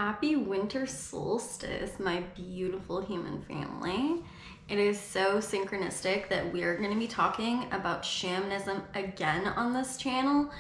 Happy winter solstice, my beautiful human family. It is so synchronistic that we are going to be talking about shamanism again on this channel,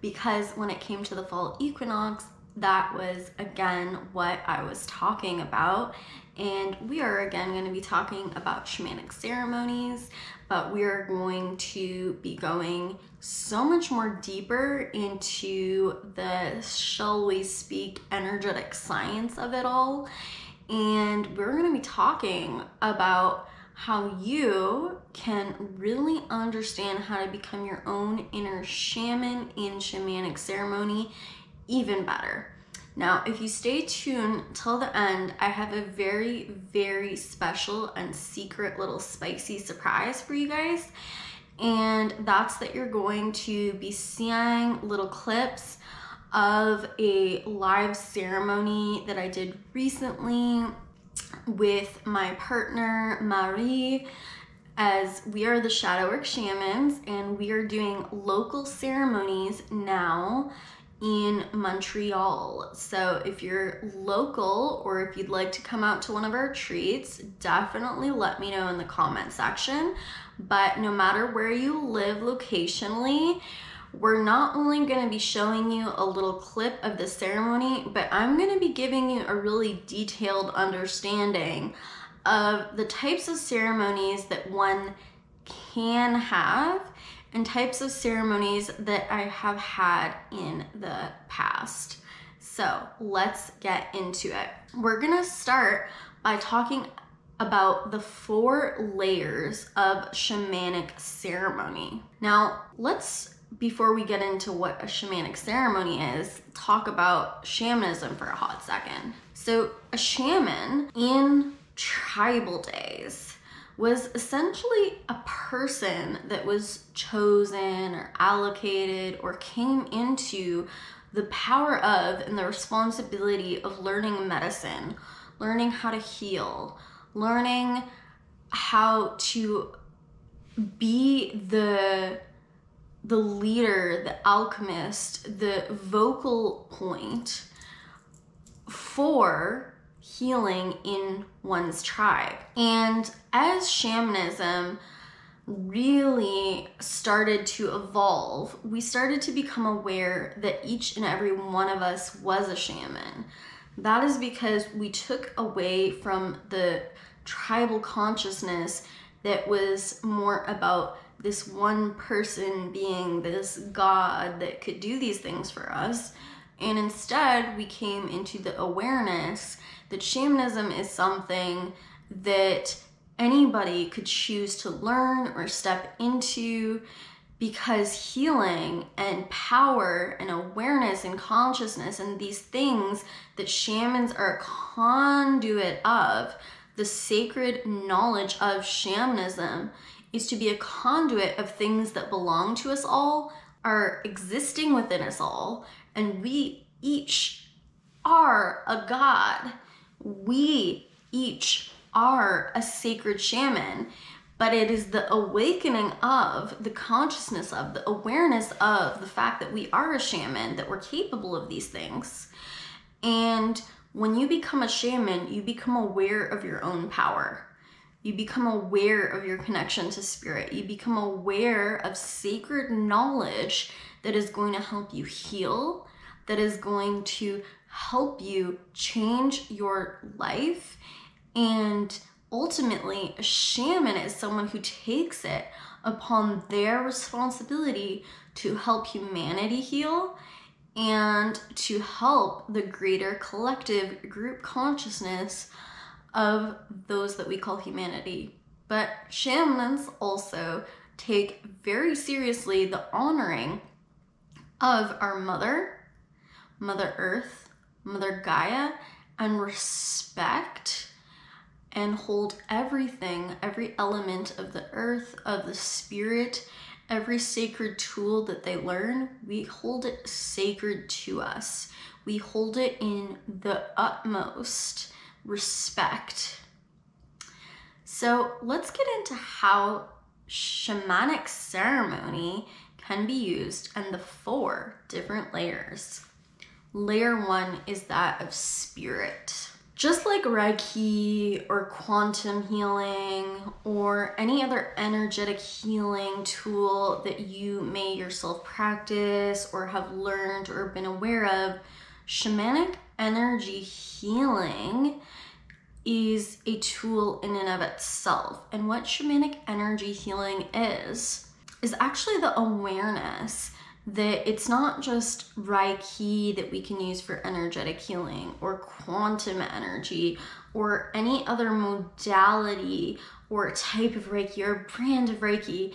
because when it came to the fall equinox, that was again what I was talking about. And we are again going to be talking about shamanic ceremonies, but we are going to be going so much more deeper into the, shall we speak, energetic science of it all. And we're going to be talking about how you can really understand how to become your own inner shaman in shamanic ceremony even better. Now, if you stay tuned till the end, I have a very, very special and secret little spicy surprise for you guys. And that's that you're going to be seeing little clips of a live ceremony that I did recently with my partner, Marie, as we are the Shadowwork Shamans, and we are doing local ceremonies now in Montreal. So if you're local or if you'd like to come out to one of our retreats, definitely let me know in the comment section. But no matter where you live locationally, we're not only going to be showing you a little clip of the ceremony, but I'm going to be giving you a really detailed understanding of the types of ceremonies that one can have and types of ceremonies that I have had in the past. So let's get into it. We're gonna start by talking about the 4 layers of shamanic ceremony. Now, before we get into what a shamanic ceremony is, talk about shamanism for a hot second. So a shaman in tribal days was essentially a person that was chosen or allocated or came into the power of and the responsibility of learning medicine, learning how to heal, learning how to be the leader, the alchemist, the vocal point for healing in one's tribe. And as shamanism really started to evolve, we started to become aware that each and every one of us was a shaman. That is because we took away from the tribal consciousness that was more about this one person being this god that could do these things for us. And instead, we came into the awareness that shamanism is something that anybody could choose to learn or step into, because healing and power and awareness and consciousness and these things that shamans are a conduit of, the sacred knowledge of shamanism is to be a conduit of things that belong to us all, are existing within us all, and we each are a god. We each are a sacred shaman, but it is the awakening of the consciousness of, the awareness of the fact that we are a shaman, that we're capable of these things. And when you become a shaman, you become aware of your own power. You become aware of your connection to spirit. You become aware of sacred knowledge that is going to help you heal, that is going to help you change your life. And ultimately, a shaman is someone who takes it upon their responsibility to help humanity heal and to help the greater collective group consciousness of those that we call humanity. But shamans also take very seriously the honoring of our Mother Earth, Mother Gaia, and respect and hold everything, every element of the earth, of the spirit, every sacred tool that they learn, we hold it sacred to us. We hold it in the utmost respect. So let's get into how shamanic ceremony can be used and the 4 different layers. Layer 1 is that of spirit. Just like Reiki or quantum healing or any other energetic healing tool that you may yourself practice or have learned or been aware of, shamanic energy healing is a tool in and of itself. And what shamanic energy healing is actually the awareness that it's not just Reiki that we can use for energetic healing or quantum energy or any other modality or type of Reiki or brand of Reiki.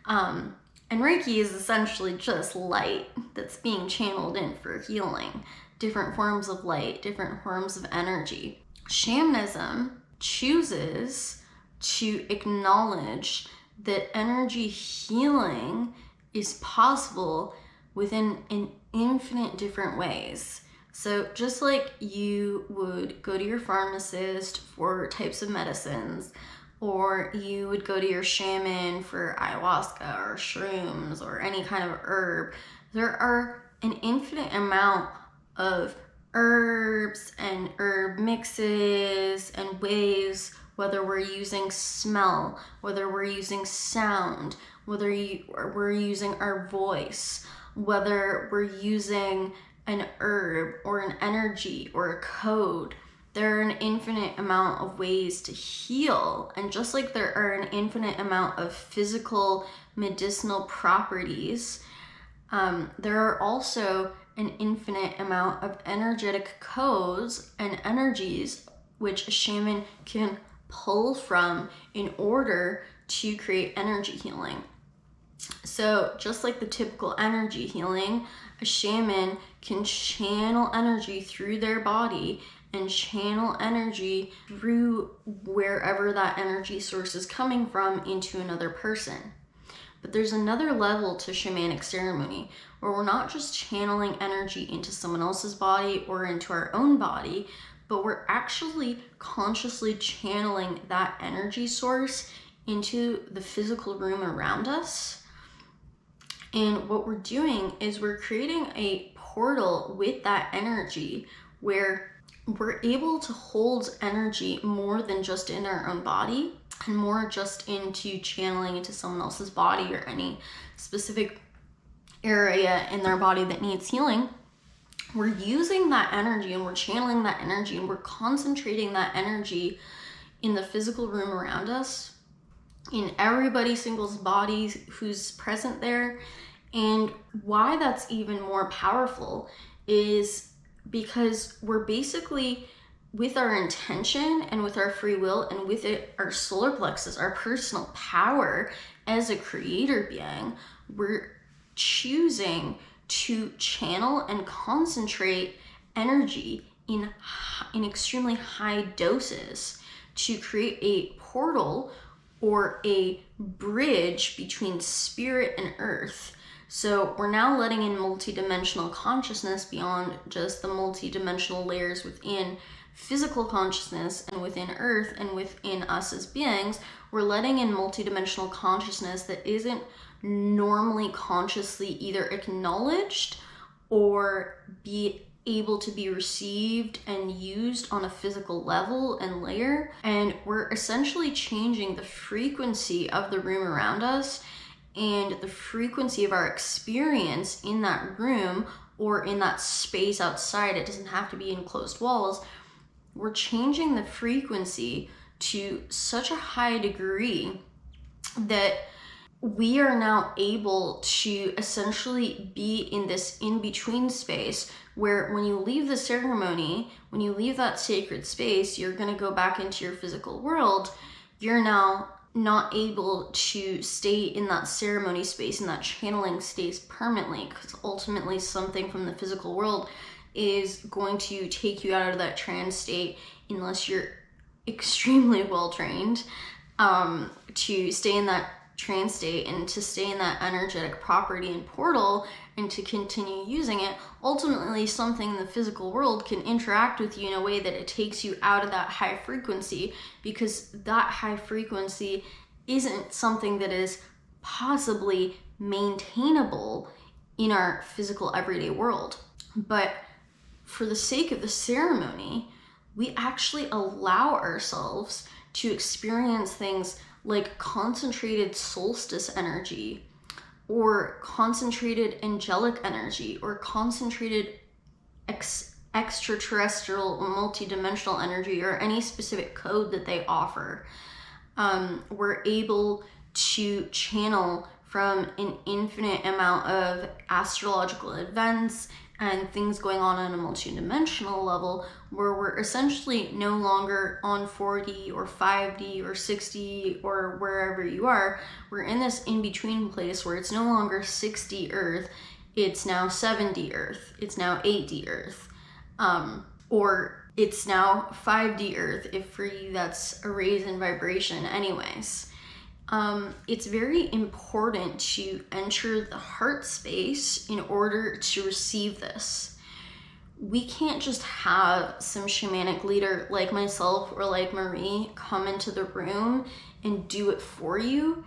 And Reiki is essentially just light that's being channeled in for healing. Different forms of light, different forms of energy. Shamanism chooses to acknowledge that energy healing is possible within an infinite different ways. So just like you would go to your pharmacist for types of medicines, or you would go to your shaman for ayahuasca or shrooms or any kind of herb, there are an infinite amount of herbs and herb mixes and ways, whether we're using smell, whether we're using sound, whether we're using our voice, whether we're using an herb or an energy or a code. There are an infinite amount of ways to heal. And just like there are an infinite amount of physical medicinal properties, there are also an infinite amount of energetic codes and energies which a shaman can pull from in order to create energy healing. So just like the typical energy healing, a shaman can channel energy through their body and channel energy through wherever that energy source is coming from into another person. But there's another level to shamanic ceremony where we're not just channeling energy into someone else's body or into our own body, but we're actually consciously channeling that energy source into the physical room around us. And what we're doing is we're creating a portal with that energy where we're able to hold energy more than just in our own body and more just into channeling into someone else's body or any specific area in their body that needs healing. We're using that energy and we're channeling that energy and we're concentrating that energy in the physical room around us, in everybody single's body who's present there. And why that's even more powerful is because we're basically, with our intention and with our free will and with it, our solar plexus, our personal power as a creator being, we're choosing to channel and concentrate energy in extremely high doses to create a portal or a bridge between spirit and earth. So we're now letting in multidimensional consciousness beyond just the multidimensional layers within physical consciousness and within earth and within us as beings. We're letting in multidimensional consciousness that isn't normally consciously either acknowledged or be able to be received and used on a physical level and layer. And we're essentially changing the frequency of the room around us and the frequency of our experience in that room or in that space outside. It doesn't have to be in closed walls. We're changing the frequency to such a high degree that we are now able to essentially be in this in-between space where when you leave the ceremony, when you leave that sacred space, you're going to go back into your physical world. You're now not able to stay in that ceremony space, in that channeling space permanently, because ultimately something from the physical world is going to take you out of that trance state unless you're extremely well trained to stay in that trance state and to stay in that energetic property and portal and to continue using it. Ultimately, something in the physical world can interact with you in a way that it takes you out of that high frequency, because that high frequency isn't something that is possibly maintainable in our physical everyday world. But for the sake of the ceremony, we actually allow ourselves to experience things like concentrated solstice energy, or concentrated angelic energy, or concentrated extraterrestrial or multidimensional energy, or any specific code that they offer. We're able to channel from an infinite amount of astrological events and things going on a multidimensional level, where we're essentially no longer on 4D or 5D or 6D or wherever you are. We're in this in-between place where it's no longer 6D Earth, it's now 7D Earth, it's now 8D Earth, or it's now 5D Earth, if for you that's a raise in vibration anyways. It's very important to enter the heart space in order to receive this. We can't just have some shamanic leader like myself or like Marie come into the room and do it for you.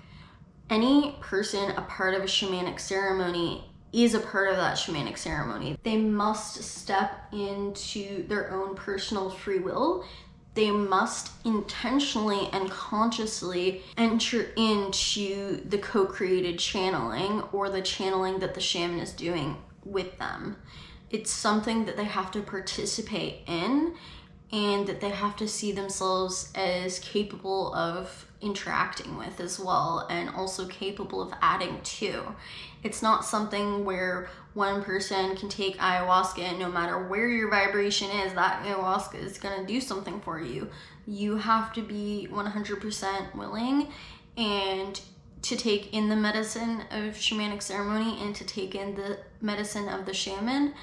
Any person a part of a shamanic ceremony is a part of that shamanic ceremony. They must step into their own personal free will. They must intentionally and consciously enter into the co-created channeling, or the channeling that the shaman is doing with them. It's something that they have to participate in, and that they have to see themselves as capable of interacting with as well, and also capable of adding to. It's not something where one person can take ayahuasca and no matter where your vibration is, that ayahuasca is going to do something for you. You have to be 100% willing and to take in the medicine of shamanic ceremony and to take in the medicine of the shaman.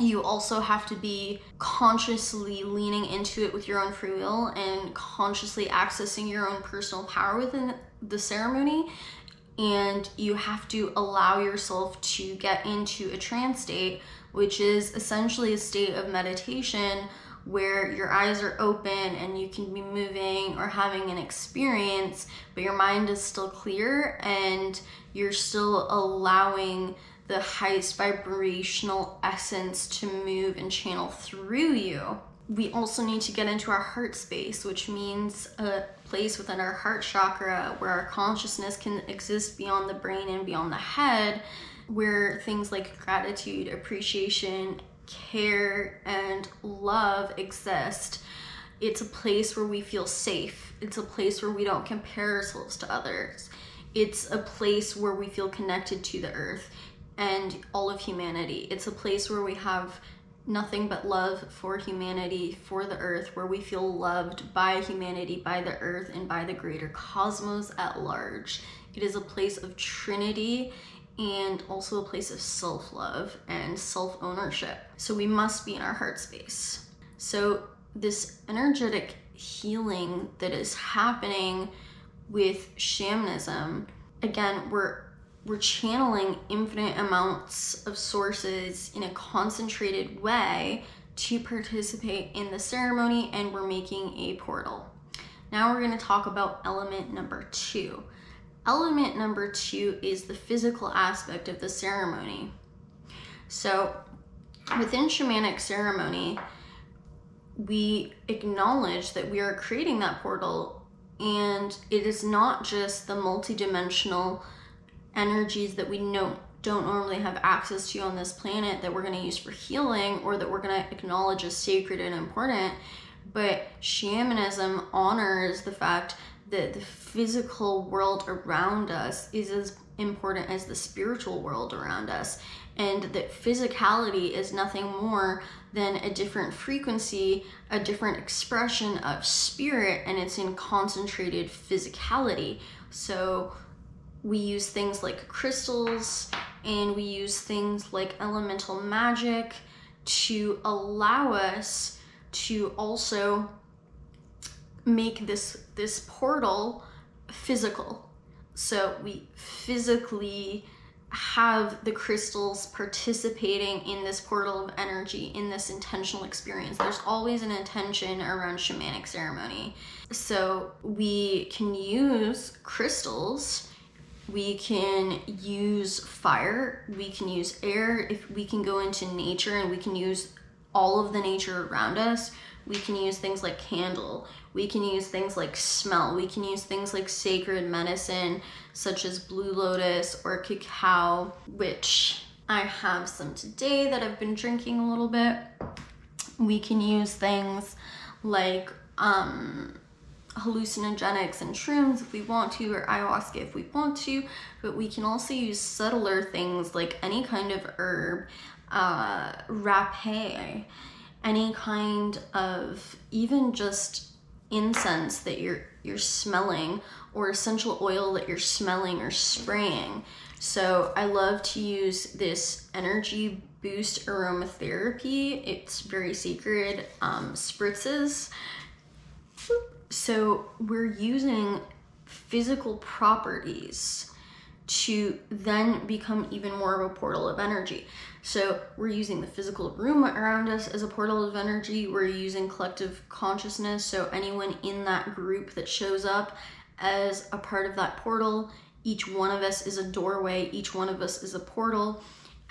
You also have to be consciously leaning into it with your own free will and consciously accessing your own personal power within the ceremony. And you have to allow yourself to get into a trance state, which is essentially a state of meditation where your eyes are open and you can be moving or having an experience, but your mind is still clear and you're still allowing the highest vibrational essence to move and channel through you. We also need to get into our heart space, which means a place within our heart chakra where our consciousness can exist beyond the brain and beyond the head, where things like gratitude, appreciation, care, and love exist. It's a place where we feel safe. It's a place where we don't compare ourselves to others. It's a place where we feel connected to the earth and all of humanity. It's a place where we have nothing but love for humanity, for the earth, where we feel loved by humanity, by the earth, and by the greater cosmos at large. It is a place of trinity and also a place of self-love and self-ownership. So we must be in our heart space. So this energetic healing that is happening with shamanism, again, we're channeling infinite amounts of sources in a concentrated way to participate in the ceremony, and we're making a portal. Now we're going to talk about element number 2. Element number 2 is the physical aspect of the ceremony. So within shamanic ceremony, we acknowledge that we are creating that portal, and it is not just the multidimensional energies that we don't normally have access to on this planet that we're going to use for healing, or that we're going to acknowledge as sacred and important, but shamanism honors the fact that the physical world around us is as important as the spiritual world around us, and that physicality is nothing more than a different frequency, a different expression of spirit, and it's in concentrated physicality. So we use things like crystals, and we use things like elemental magic to allow us to also make this portal physical. So we physically have the crystals participating in this portal of energy, in this intentional experience. There's always an intention around shamanic ceremony. So we can use crystals We can use fire, we can use air, if we can go into nature and we can use all of the nature around us. We can use things like candle, we can use things like smell, we can use things like sacred medicine such as blue lotus or cacao, which I have some today that I've been drinking a little bit. We can use things like hallucinogenics and shrooms if we want to, or ayahuasca if we want to, but we can also use subtler things like any kind of herb, rapé, any kind of even just incense that you're smelling, or essential oil that you're smelling or spraying. So I love to use this energy boost aromatherapy. It's very sacred, spritzes. So we're using physical properties to then become even more of a portal of energy. So we're using the physical room around us as a portal of energy. We're using collective consciousness. So anyone in that group that shows up as a part of that portal, each one of us is a doorway, each one of us is a portal.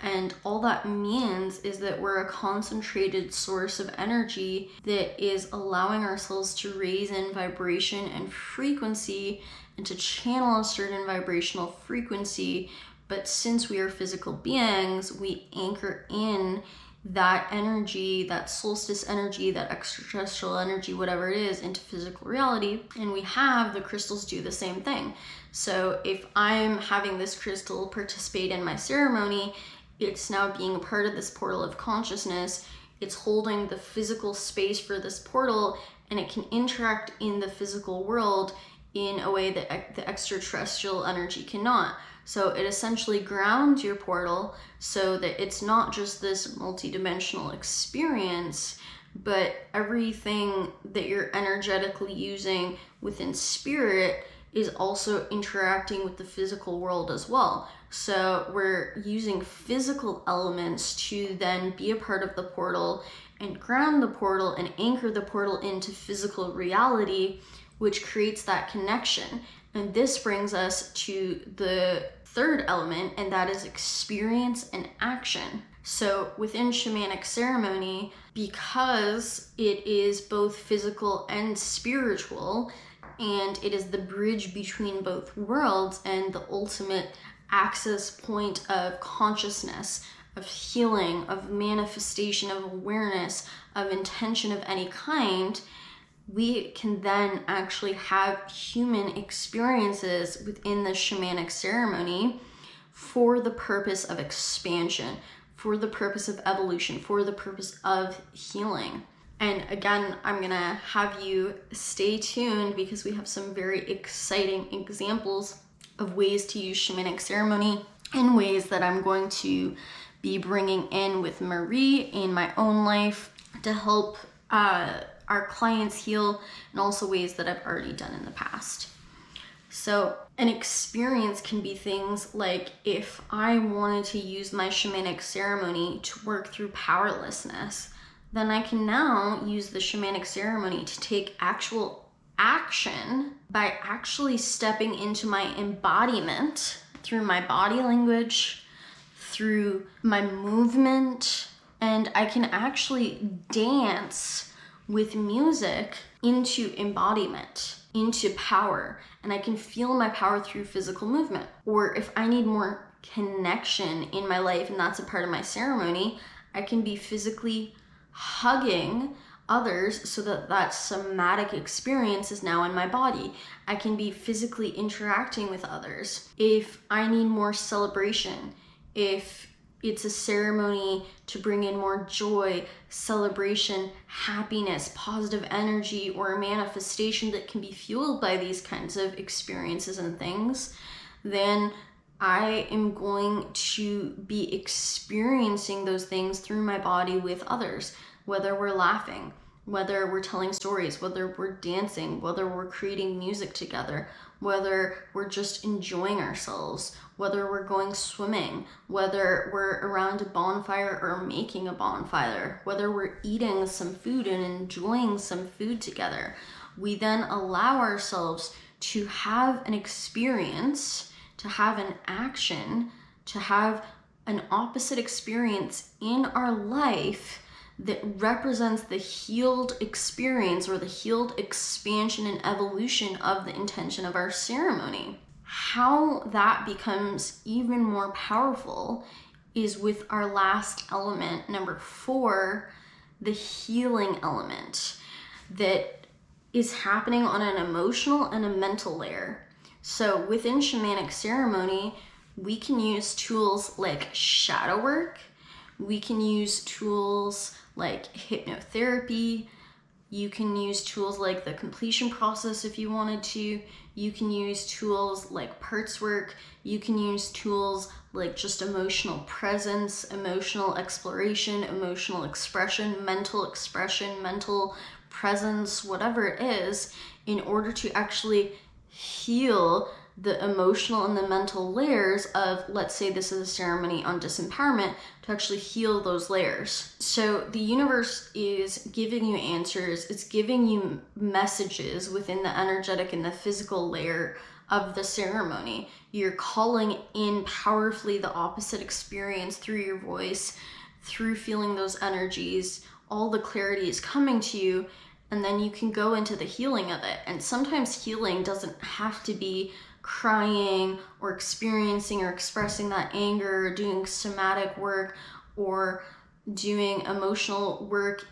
And all that means is that we're a concentrated source of energy that is allowing ourselves to raise in vibration and frequency and to channel a certain vibrational frequency. But since we are physical beings, we anchor in that energy, that solstice energy, that extraterrestrial energy, whatever it is, into physical reality. And we have the crystals do the same thing. So if I'm having this crystal participate in my ceremony, it's now being a part of this portal of consciousness. It's holding the physical space for this portal, and it can interact in the physical world in a way that the extraterrestrial energy cannot. So it essentially grounds your portal so that it's not just this multidimensional experience, but everything that you're energetically using within spirit is also interacting with the physical world as well. So we're using physical elements to then be a part of the portal and ground the portal and anchor the portal into physical reality, which creates that connection. And this brings us to the third element, and that is experience and action. So within shamanic ceremony, because it is both physical and spiritual, and it is the bridge between both worlds and the ultimate access point of consciousness, of healing, of manifestation, of awareness, of intention of any kind, we can then actually have human experiences within the shamanic ceremony for the purpose of expansion, for the purpose of evolution, for the purpose of healing. And again, I'm gonna have you stay tuned because we have some very exciting examples of ways to use shamanic ceremony and ways that I'm going to be bringing in with Marie in my own life to help our clients heal, and also ways that I've already done in the past. So an experience can be things like if I wanted to use my shamanic ceremony to work through powerlessness, then I can now use the shamanic ceremony to take actual action by actually stepping into my embodiment through my body language, through my movement, and I can actually dance with music into embodiment, into power, and I can feel my power through physical movement. Or if I need more connection in my life, and that's a part of my ceremony, I can be physically hugging others so that that somatic experience is now in my body. I can be physically interacting with others. If I need more celebration, if it's a ceremony to bring in more joy, celebration, happiness, positive energy, or a manifestation that can be fueled by these kinds of experiences and things, then I am going to be experiencing those things through my body with others, whether we're laughing, whether we're telling stories, whether we're dancing, whether we're creating music together, whether we're just enjoying ourselves, whether we're going swimming, whether we're around a bonfire or making a bonfire, whether we're eating some food and enjoying some food together. We then allow ourselves to have an experience to have an action, to have an opposite experience in our life that represents the healed experience or the healed expansion and evolution of the intention of our ceremony. How that becomes even more powerful is with our last element, number 4, the healing element that is happening on an emotional and a mental layer. So within shamanic ceremony, we can use tools like shadow work. We can use tools like hypnotherapy. You can use tools like the completion process if you wanted to. You can use tools like parts work. You can use tools like just emotional presence, emotional exploration, emotional expression, mental presence, whatever it is, in order to actually heal the emotional and the mental layers of, let's say this is a ceremony on disempowerment, to actually heal those layers. So the universe is giving you answers, it's giving you messages within the energetic and the physical layer of the ceremony. You're calling in powerfully the opposite experience through your voice, through feeling those energies. All the clarity is coming to you, and then you can go into the healing of it. And sometimes healing doesn't have to be crying or experiencing or expressing that anger, or doing somatic work or doing emotional work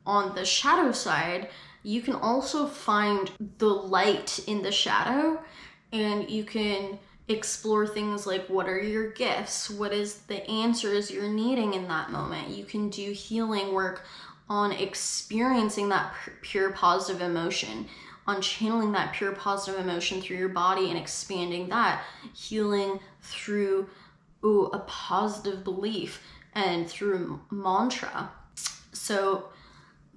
on the shadow side. You can also find the light in the shadow, and you can explore things like, what are your gifts? What is the answers you're needing in that moment? You can do healing work on experiencing that pure positive emotion, on channeling that pure positive emotion through your body and expanding that, healing through a positive belief and through mantra. So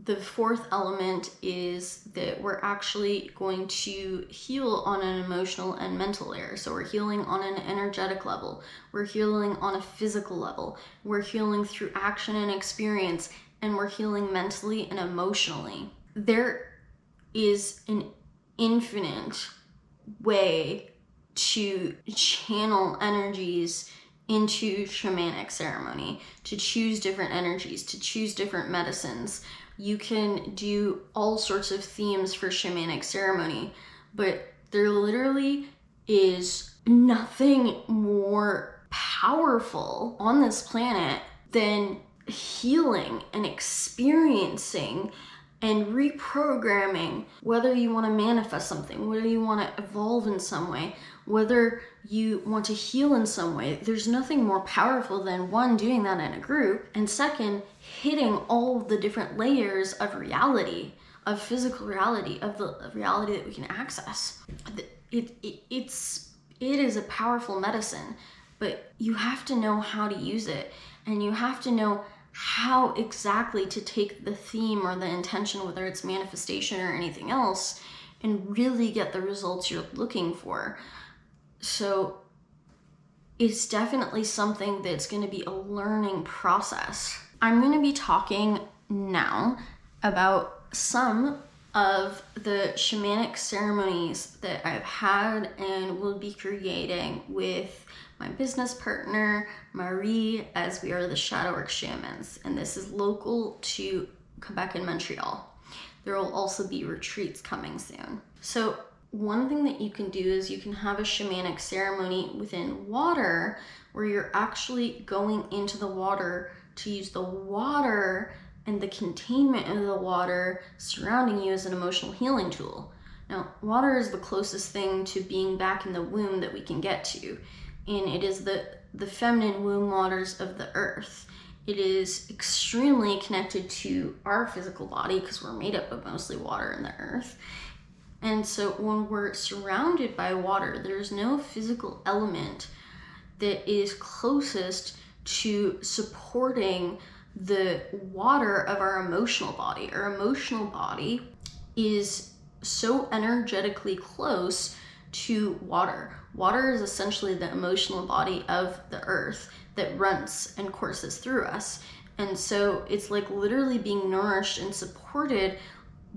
the 4th element is that we're actually going to heal on an emotional and mental layer. So we're healing on an energetic level, we're healing on a physical level, we're healing through action and experience, and we're healing mentally and emotionally. There is an infinite way to channel energies into shamanic ceremony, to choose different energies, to choose different medicines. You can do all sorts of themes for shamanic ceremony, but there literally is nothing more powerful on this planet than healing and experiencing and reprogramming, whether you want to manifest something, whether you want to evolve in some way, whether you want to heal in some way. There's nothing more powerful than, 1, doing that in a group, and 2, hitting all the different layers of reality, of physical reality, of the reality that we can access. It is a powerful medicine, but you have to know how to use it, and you have to know how exactly to take the theme or the intention, whether it's manifestation or anything else, and really get the results you're looking for. So it's definitely something that's going to be a learning process. I'm going to be talking now about some of the shamanic ceremonies that I've had and will be creating with my business partner, Marie, as we are the Shadowwork Shamans, and this is local to Quebec and Montreal. There will also be retreats coming soon. So one thing that you can do is you can have a shamanic ceremony within water, where you're actually going into the water to use the water and the containment of the water surrounding you as an emotional healing tool. Now, water is the closest thing to being back in the womb that we can get to. And it is the feminine womb waters of the earth. It is extremely connected to our physical body because we're made up of mostly water in the earth. And so when we're surrounded by water, there's no physical element that is closest to supporting the water of our emotional body. Our emotional body is so energetically close to water. Water is essentially the emotional body of the earth that runs and courses through us. And so it's like literally being nourished and supported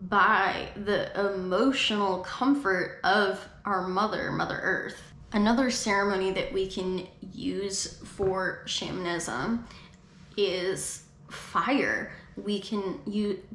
by the emotional comfort of our Mother Earth. Another ceremony that we can use for shamanism is fire. We can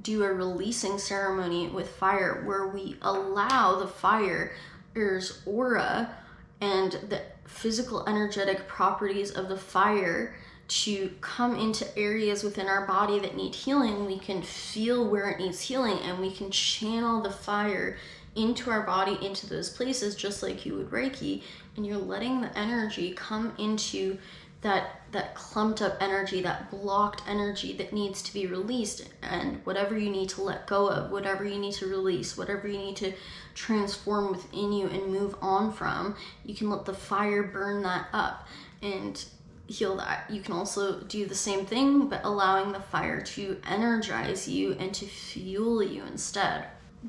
do a releasing ceremony with fire where we allow the fire's aura and the physical energetic properties of the fire to come into areas within our body that need healing. We can feel where it needs healing, and we can channel the fire into our body, into those places, just like you would Reiki, and you're letting the energy come into that clumped up energy, that blocked energy that needs to be released. And whatever you need to let go of, whatever you need to release, whatever you need to transform within you and move on from, you can let the fire burn that up and heal that. You can also do the same thing, but allowing the fire to energize you and to fuel you instead.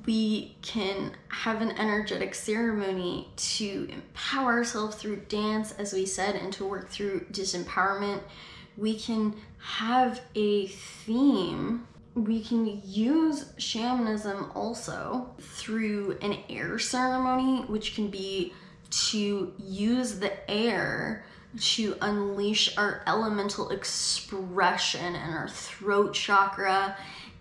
We can have an energetic ceremony to empower ourselves through dance, as we said, and to work through disempowerment. We can have a theme. We can use shamanism also through an air ceremony, which can be to use the air to unleash our elemental expression and our throat chakra.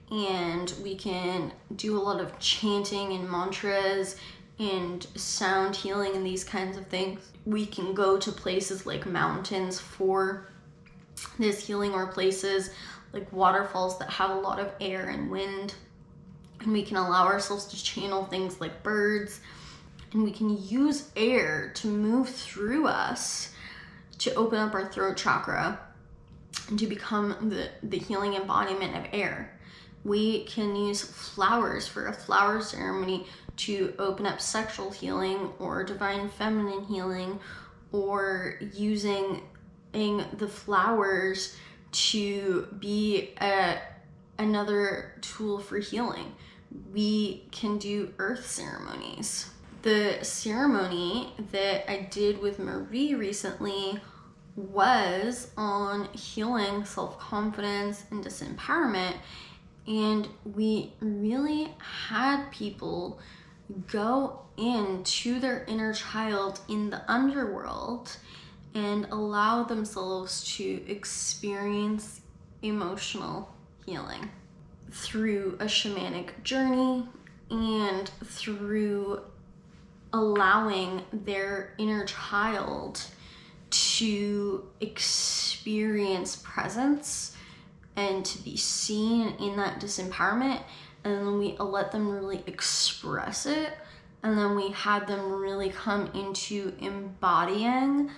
And we can do a lot of chanting and mantras and sound healing and these kinds of things. We can go to places like mountains for this healing, or places like waterfalls that have a lot of air and wind. And we can allow ourselves to channel things like birds. And we can use air to move through us to open up our throat chakra and to become the healing embodiment of air. We can use flowers for a flower ceremony to open up sexual healing or divine feminine healing, or using the flowers to be another tool for healing. We can do earth ceremonies. The ceremony that I did with Marie recently was on healing self-confidence and disempowerment. And we really had people go into their inner child in the underworld and allow themselves to experience emotional healing through a shamanic journey, and through allowing their inner child to experience presence and to be seen in that disempowerment. And then we let them really express it. And then we had them really come into embodying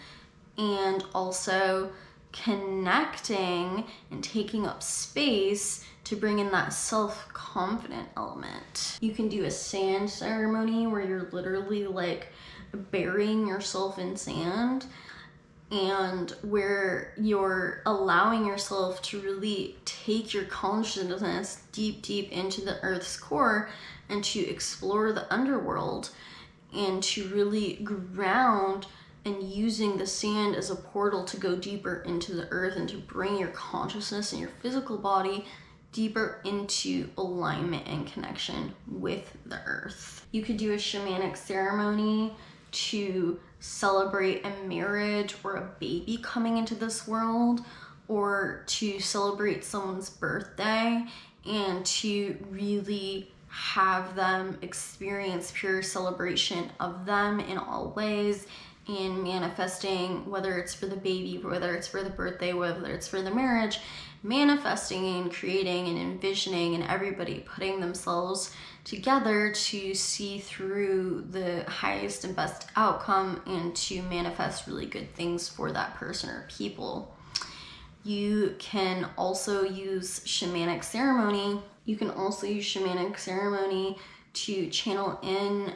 and also connecting and taking up space to bring in that self-confident element. You can do a sand ceremony where you're literally like burying yourself in sand, and where you're allowing yourself to really take your consciousness deep into the earth's core and to explore the underworld, and to really ground, and using the sand as a portal to go deeper into the earth and to bring your consciousness and your physical body deeper into alignment and connection with the earth. You could do a shamanic ceremony to celebrate a marriage or a baby coming into this world, or to celebrate someone's birthday, and to really have them experience pure celebration of them in all ways, and manifesting, whether it's for the baby, whether it's for the birthday, whether it's for the marriage, manifesting and creating and envisioning, and everybody putting themselves together to see through the highest and best outcome and to manifest really good things for that person or people. You can also use shamanic ceremony. You can also use shamanic ceremony to channel in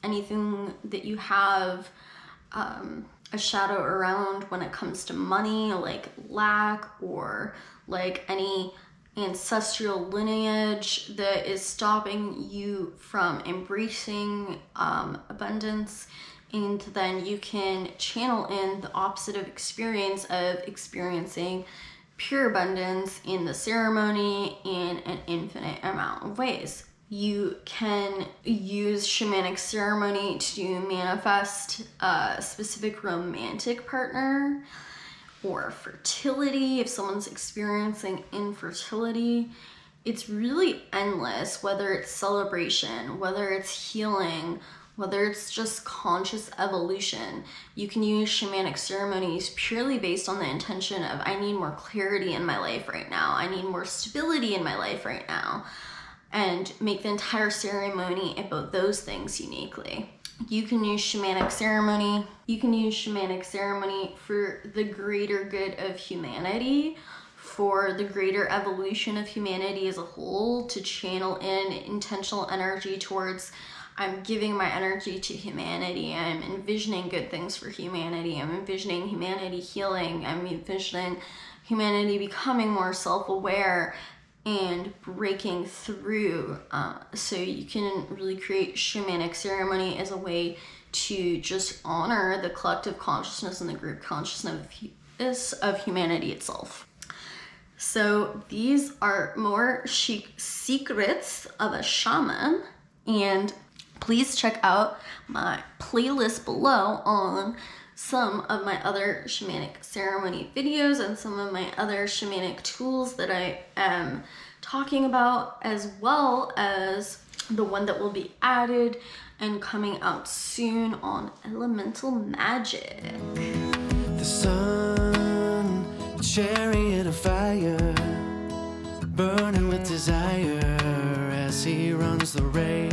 anything that you have a shadow around when it comes to money, like lack, or like any ancestral lineage that is stopping you from embracing abundance. And then you can channel in the opposite of experience of experiencing pure abundance in the ceremony in an infinite amount of ways. You can use shamanic ceremony to manifest a specific romantic partner, or fertility if someone's experiencing infertility. It's really endless, whether it's celebration, whether it's healing, whether it's just conscious evolution. You can use shamanic ceremonies purely based on the intention of, I need more clarity in my life right now, I need more stability in my life right now, and make the entire ceremony about those things uniquely. You can use shamanic ceremony. You can use shamanic ceremony for the greater good of humanity, for the greater evolution of humanity as a whole, to channel in intentional energy towards, I'm giving my energy to humanity, I'm envisioning good things for humanity, I'm envisioning humanity healing, I'm envisioning humanity becoming more self-aware and breaking through. So you can really create shamanic ceremony as a way to just honor the collective consciousness and the group consciousness of humanity itself. So these are more secrets of a shaman, and please check out my playlist below on some of my other shamanic ceremony videos and some of my other shamanic tools that I am talking about, as well as the one that will be added and coming out soon on elemental magic. The sun, chariot of fire, burning with desire as he runs the race.